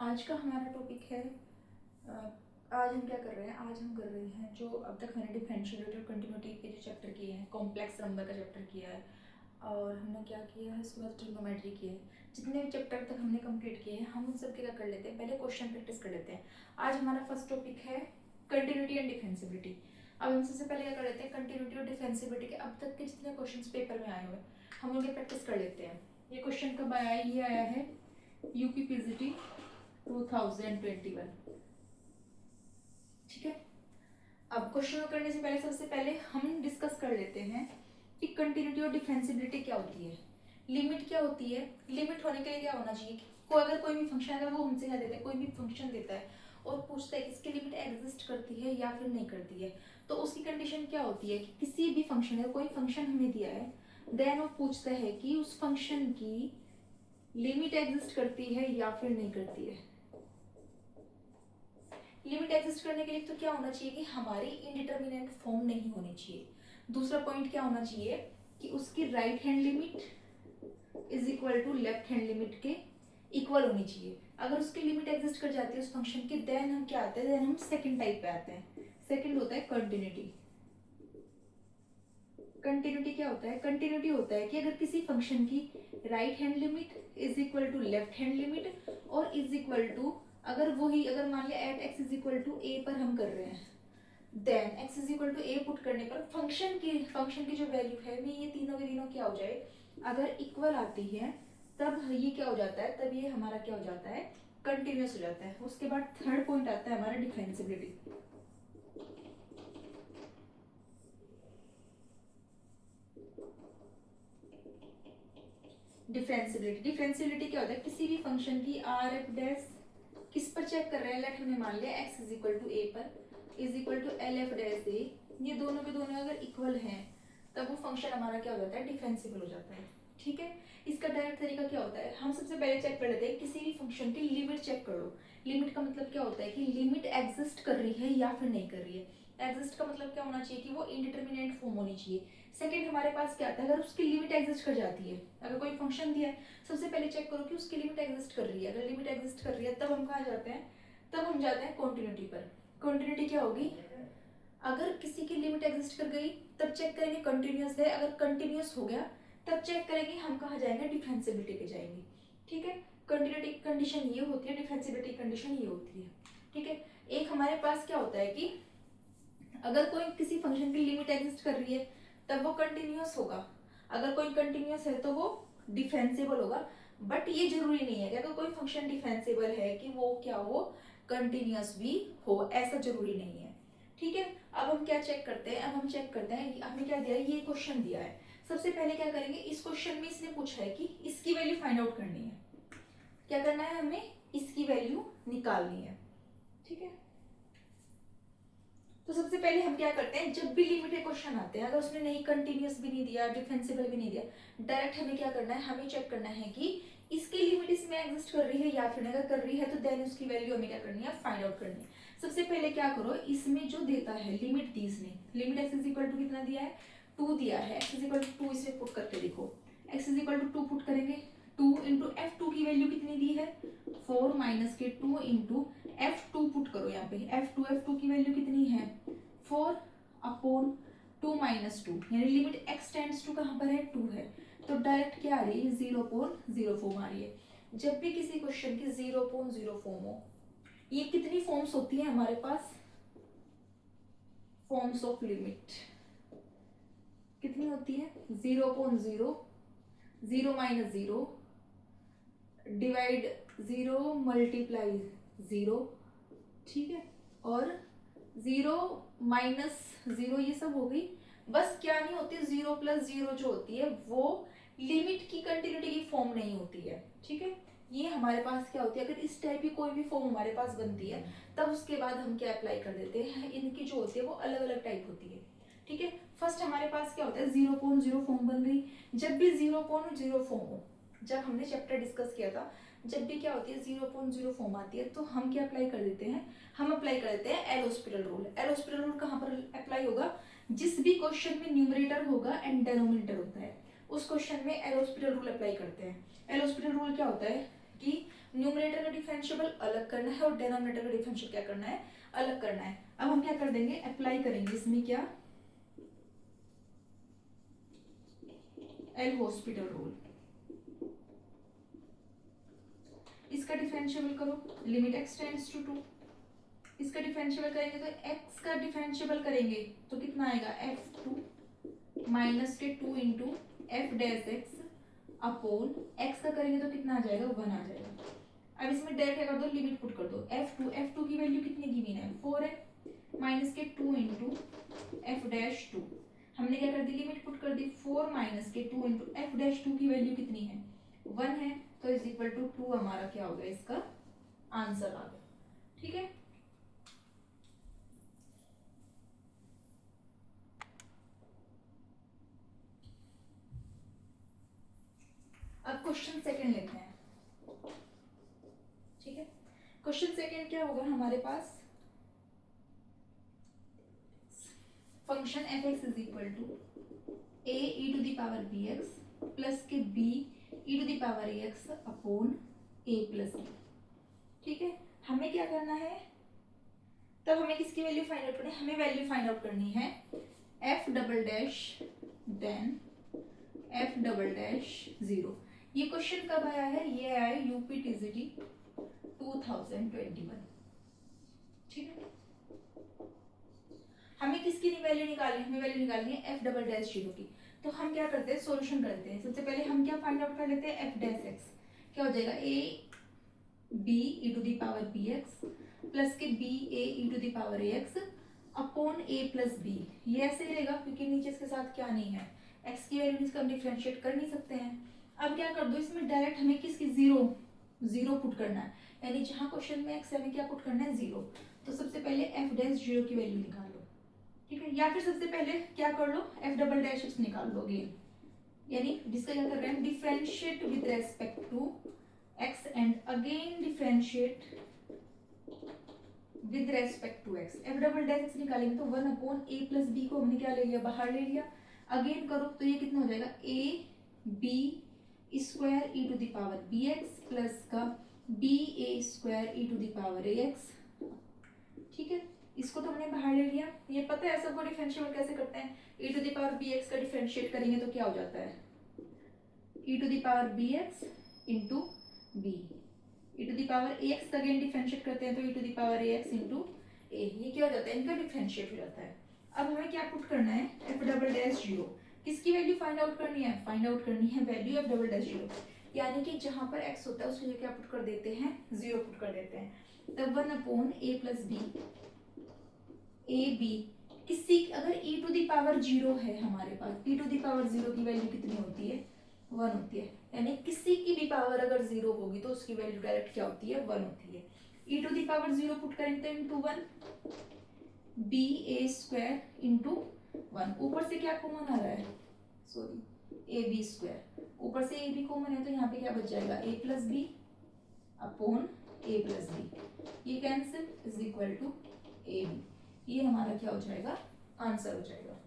आज का हमारा टॉपिक है अ, आज हम क्या कर रहे हैं। आज हम कर रहे हैं जो अब तक मैंने डिफरेंशिएलिटी और कंटिन्यूटी के जो चैप्टर किए हैं, कॉम्प्लेक्स नंबर का चैप्टर किया है और हमने क्या किया है, उसके बाद ट्रिग्नोमेट्री किए हैं। जितने भी चैप्टर तक हमने कंप्लीट किए हैं हम उन सब के क्या कर लेते हैं, पहले क्वेश्चन प्रैक्टिस कर लेते हैं। आज हमारा फर्स्ट टॉपिक है कंटिन्यूटी एंड डिफेंसिबिलिटी। अब हम सबसे पहले क्या कर लेते हैं, कंटिन्यूटी और डिफेंसिबिलिटी के अब तक के जितने क्वेश्चन पेपर में आए हुए हम उनकी प्रैक्टिस कर लेते हैं। ये क्वेश्चन कब आया है, ये आया है यूपीपीजीटी 2021। ठीक है, अब क्वेश्चन करने से पहले सबसे पहले हम डिस्कस कर लेते हैं कि कंटिन्यूटी और डिफेंसिबिलिटी क्या होती है, लिमिट क्या होती है। लिमिट होने के लिए क्या होना चाहिए कि अगर कोई भी फंक्शन, अगर वो हमसे क्या देता है, कोई भी फंक्शन देता है और पूछता है कि इसकी लिमिट एग्जिस्ट करती है या फिर नहीं करती है, तो उसकी कंडीशन क्या होती है कि किसी भी फंक्शन है, कोई फंक्शन हमें दिया है, देन वो पूछता है कि उस फंक्शन की लिमिट एग्जिस्ट करती है या फिर नहीं करती है। लिमिट एग्जिस्ट करने के लिए तो क्या होना चाहिए कि हमारी इनडिटर्मिनेट फॉर्म नहीं होनी चाहिए। दूसरा पॉइंट क्या होना चाहिए कि उसकी right hand limit is equal to left hand limit के इक्वल होनी चाहिए। अगर उसकी लिमिट एग्जिस्ट कर जाती है उस फंक्शन की, देन हम क्या आते हैं, देन हम सेकंड टाइप पे आते हैं। सेकंड होता है कंटिन्यूटी। कंटिन्यूटी क्या होता है, कंटिन्यूटी होता है कि अगर किसी फंक्शन की right hand limit is equal to left hand limit और इज इक्वल टू, अगर वही, अगर मान लिया at x is equal to a पर हम कर रहे हैं, then x is equal to a put करने पर फंक्शन की जो वैल्यू है में ये तीनों के तीनों क्या हो जाए, अगर इक्वल आती है तब ये क्या हो जाता है, तब ये हमारा क्या हो जाता है, कंटिन्यूस हो जाता है। उसके बाद थर्ड पॉइंट आता है हमारा डिफरेंसिबिलिटी। डिफरेंशियबिलिटी क्या होता है, किसी भी फंक्शन की आर एफ डैश किस पर चेक कर रहे हैं, लेट हमने मान लिया x is equal to a पर is equal to L F dash a, ये दोनों के दोनों अगर इक्वल हैं तब वो फंक्शन हमारा क्या हो जाता है, डिफरेंशिएबल हो जाता है। ठीक है, इसका डायरेक्ट तरीका क्या होता है, हम सबसे पहले चेक कर लेते हैं, किसी भी फंक्शन की लिमिट चेक करो। लिमिट का मतलब क्या होता है कि लिमिट एग्जिस्ट कर रही है या फिर नहीं कर रही है। एग्जिस्ट का मतलब क्या होना चाहिए कि वो इंडिटर्मिनेट फॉर्म होनी चाहिए। सेकंड हमारे पास क्या आता है, अगर उसकी लिमिट एग्जिस्ट कर जाती है, अगर कोई फंक्शन दिया है सबसे पहले चेक करो कि उसकी लिमिट एग्जिस्ट कर रही है। अगर लिमिट एग्जिस्ट कर रही है तब हम कहाँ जाते हैं, तब हम जाते हैं कॉन्टिन्यूटी पर। कॉन्टिन्यूटी क्या होगी, अगर किसी की लिमिट एग्जिस्ट कर गई तब चेक करेंगे कंटिन्यूस है, अगर कंटिन्यूस हो गया तब चेक करेंगे हम कहाँ जाएंगे, डिफरेंशिएबिलिटी पे जाएंगे। ठीक है, कंटिन्यूटी कंडीशन ये होती है, डिफरेंशिएबिलिटी कंडीशन ये होती है। ठीक है, एक हमारे पास क्या होता है कि अगर कोई किसी फंक्शन की लिमिट एग्जिस्ट कर रही है तब वो कंटिन्यूस होगा, अगर कोई कंटिन्यूस है तो वो डिफरेंशिएबल होगा। बट ये जरूरी नहीं है कि अगर कोई फंक्शन डिफरेंशिएबल है कि वो क्या हो, कंटिन्यूस भी हो, ऐसा जरूरी नहीं है। ठीक है, अब हम क्या चेक करते हैं, अब हम चेक करते हैं हमें क्या दिया है, ये क्वेश्चन दिया है। सबसे पहले क्या करेंगे, इस क्वेश्चन में इसने पूछा है कि इसकी वैल्यू फाइंड आउट करनी है। क्या करना है, हमें इसकी वैल्यू निकालनी है। ठीक है, तो सबसे पहले हम क्या करते हैं, जब भी लिमिटेड क्वेश्चन आते हैं, अगर उसने नहीं कंटिन्यूस भी नहीं दिया, डिफेंसिबल भी नहीं दिया, डायरेक्ट हमें क्या करना है, हमें चेक करना है कि इसकी लिमिट इसमें एग्जिस्ट कर रही है या फिर अगर कर रही है तो देन उसकी वैल्यू हमें क्या करनी है, फाइंड आउट करनी है। सबसे पहले क्या करो, इसमें जो देता है लिमिट दी इसने, limit x is equal to कितना दिया है, 2 दिया है। एक्स इज इक्वल टू 2 इसमें पुट करके देखो, x is equal to 2 put करेंगे, 2 इंटू एफ टू की वैल्यू कितनी दी है, 4 माइनस के 2 इंटू एफ टू पुट करो यहाँ पे, एफ टू की वैल्यू कितनी है, 4 अपॉन 2 माइनस 2, यानी लिमिट एक्स टेंड्स टू कहाँ पर है, 2 है, तो डायरेक्ट क्या आ रही है, 0.0 फॉर्म आ रही है। जब भी किसी क्वेश्चन की 0.0 फॉर्म हो, ये कितनी फॉर्म्स होती है हमारे पास, फॉर्म्स ऑफ लिमिट कितनी होती है, 0.0, 0 माइनस 0, डिवाइड 0 मल्टीप्लाई 0। ठीक है, और 0 माइनस 0 ये सब हो गई। बस क्या नहीं होती, 0 प्लस 0 जो होती है वो लिमिट की कंटिन्यूटी की फॉर्म नहीं होती है। ठीक है, ये हमारे पास क्या होती है, अगर इस टाइप की कोई भी फॉर्म हमारे पास बनती है तब उसके बाद हम क्या अप्लाई कर देते हैं, इनकी जो होती है वो अलग अलग टाइप होती है। ठीक है, फर्स्ट हमारे पास क्या होता है, 0.0 फॉर्म बन गई। जब भी 0.0 फॉर्म हो, जब हमने चैप्टर डिस्कस किया था, जब भी क्या होती है 0.0 फॉर्म आती है तो हम क्या अप्लाई कर देते हैं, हम अप्लाई कर देते हैं L hospital rule. L hospital rule कहाँ पर अप्लाई होगा, जिस भी क्वेश्चन में न्यूमरेटर होगा एंड डेनोमिनेटर होता है उस क्वेश्चन में एल हॉस्पिटल रूल अप्लाई करते हैं। एल हॉस्पिटल रूल क्या होता है कि न्यूमरेटर का डिफरेंशिएबल अलग करना है और डिनोमिनेटर का डिफरेंशियल क्या करना है, अलग करना है। अब हम क्या कर देंगे, अप्लाई करेंगे इसमें क्या, एल हॉस्पिटल रूल। इसका डिफरेंशिएबल करो, लिमिट x टेंड्स टू 2। इसका डिफरेंशिएबल करेंगे तो x का डिफरेंशिएबल करेंगे तो कितना आएगा, f2 माइनस के 2 into F dash x upon x का करेंगे तो कितना आ जाएगा, 1 आ जाएगा। अब इसमें डायरेक्ट क्या कर दो, लिमिट पुट कर दो, f2 की वैल्यू कितनी गिवन है, 4 है, माइनस के 2 इंटू एफ डैश 2। हमने क्या कर दी, लिमिट पुट कर दी, 4 माइनस के 2 इंटू एफ डैश 2 की वैल्यू कितनी है, 1 है, तो इज इक्वल टू 2 हमारा क्या होगा, इसका आंसर आ गया। ठीक है, अब क्वेश्चन सेकंड लेते हैं। ठीक है, क्वेश्चन सेकंड क्या होगा हमारे पास, function f x is equal to a e to the power b x plus के b e to the power a x upon a plus b. ठीक है, हमें क्या करना है, तब हमें किसकी वैल्यू फाइंड आउट करनी है, हमें वैल्यू फाइंड आउट करनी है f double dash then f double dash 0। ये क्वेश्चन कब आया है, ये आया है यूपी टीजीटी 2021। ठीक है, हमें किसकी वैल्यू निकालनी है, हमें वैल्यू निकालनी है एफ डबल डैश 0 की। तो हम क्या करते हैं, सॉल्यूशन करते हैं। सबसे पहले हम क्या फाइंड आउट कर लेते हैं, एफ डैश एक्स क्या हो जाएगा, a b e to the power b x plus के b a e to the power a x upon a plus b. ये ऐसे ही रहेगा क्योंकि नीचे इसके साथ क्या नहीं है, एक्स की वैल्यू इसका हम डिफरेंशिएट कर नहीं सकते हैं। अब क्या कर दो, इसमें डायरेक्ट हमें किसकी, जीरो पुट करना है, यानी जहां क्वेश्चन में एक्स है हमें क्या पुट करना है, 0। तो सबसे पहले एफ डैश 0 की वैल्यू निकाल लो। ठीक है, या फिर सबसे पहले क्या कर लो, एफ डबल डैश एक्स निकाल लो अगेन, यानी जिसका क्या कर रहे हैं, differentiate with respect to x and again differentiate with respect to x. F double dash x निकालेंगे तो 1 अपॉन ए प्लस बी को हमने क्या ले लिया, बाहर ले लिया। अगेन करो तो ये कितना हो जाएगा, a b square e to the power b x plus का b a square e to the power a x. ठीक है, इसको तो हमने बाहर ले लिया। ये पता है सबको डिफरेंशिएट कैसे करते हैं, e to the power bx का डिफरेंशिएट करेंगे तो क्या हो जाता है, e to the power bx into b, e to the power ax का अगेन डिफरेंशिएट करते हैं तो e to the power ax into a. ये क्या हो जाता है, इनका डिफरेंशिएट हो जाता है। अब हमें क्या पुट करना है, एफ डबल डैश 0। किसकी वैल्यू फाइंड आउट करनी है, फाइंड आउट करनी है वैल्यू एफ डबल डैश 0, यानी कि जहां पर x होता है उसके लिए क्या पुट कर देते हैं, 0 पुट कर देते हैं। तब 1 upon a plus b, a b किसी, अगर e टू द पावर 0 है हमारे पास, e टू द पावर 0 की वैल्यू कितनी होती है, 1 होती है, यानी किसी की भी पावर अगर 0 होगी तो उसकी वैल्यू डायरेक्ट क्या होती है, 1 होती है। e to the power 0 put करेंगे तो into 1 b a square into 1, ऊपर से क्या कॉमन आ रहा है, सॉरी ए बी स्क्वायर, ऊपर से ए बी कॉमन है तो यहाँ पे क्या बच जाएगा, a plus b upon a plus b, ये cancel is equal to a b. ये हमारा क्या हो जाएगा, आंसर हो जाएगा।